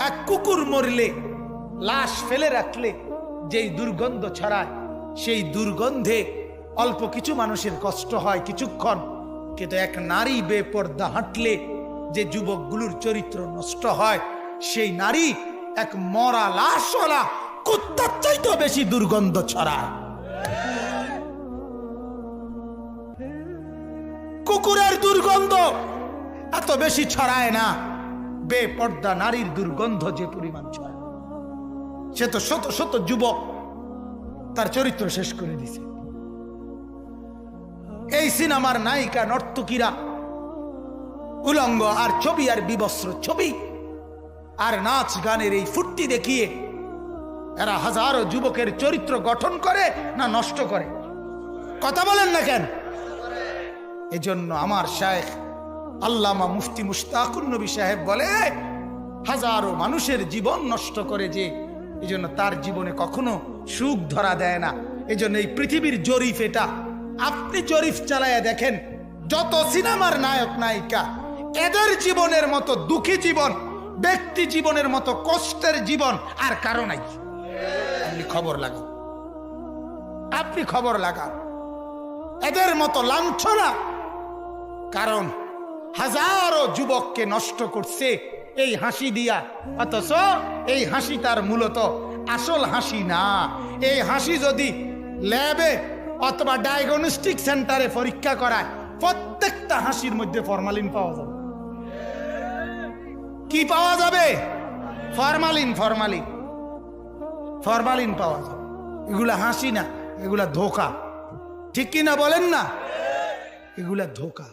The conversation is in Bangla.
এক কুকুর মরলে, লাশ ফেলে রাখলে যেই দুর্গন্ধ ছড়ায়, সেই দুর্গন্ধে অল্প কিছু মানুষের কষ্ট হয় কিছুক্ষণ, কিন্তু এক নারী বেপর্দা হাঁটলে যে যুবকগুলোর চরিত্র নষ্ট হয়, সেই নারী এক মরা লাশওয়ালা কুত্তার চাইতেও বেশি দুর্গন্ধ ছড়ায়। কুকুরের দুর্গন্ধ এত বেশি ছড়ায় না, বেপর্দা নারীর দুর্গন্ধ যে পরিমাণ ছড়ায়। সে তো শত শত যুবক তার চরিত্র শেষ করে দিছে। এই সিনেমার নায়িকা নর্তকীরা উলঙ্গ আর ছবি আর বিবস্ত্র ছবি আর নাচ গানের এই ফুর্তি দেখিয়ে এরা হাজারো যুবকের চরিত্র গঠন করে না নষ্ট করে? কথা বলেন না কেন? এজন্য আমার শায়েখ আল্লামা মুফতি মুশতাকুর নবী সাহেব বলে, হাজারো মানুষের জীবন নষ্ট করে যে, এজন্য তার জীবনে কখনো সুখ ধরা দেয় না। এজন্য এই পৃথিবীর জরিফ এটা, আপনি জরিফ চালায়া দেখেন, যত সিনেমার নায়ক নায়িকা, এদের জীবনের মতো দুঃখী জীবন, ব্যক্তি জীবনের মতো কষ্টের জীবন আর কারো নাই। আপনি খবর লাগান, আপনি খবর লাগান, এদের মতো লাঞ্ছনা। কারণ হাজারো যুবককে নষ্ট করছে এই হাসি দিয়া, অথচ এই হাসি তার মূলত আসল হাসি না। এই হাসি যদি ল্যাবে অথবা ডায়াগনস্টিক সেন্টারে পরীক্ষা করায়, প্রত্যেকটা হাসির মধ্যে ফরমালিন পাওয়া যাবে। কি পাওয়া যাবে? ফরমালিন, ফরমালিন, ফরমালিন পাওয়া যাবে। এগুলা হাসি না, এগুলা ধোঁকা। ঠিক কিনা বলেন না? এগুলা ধোঁকা।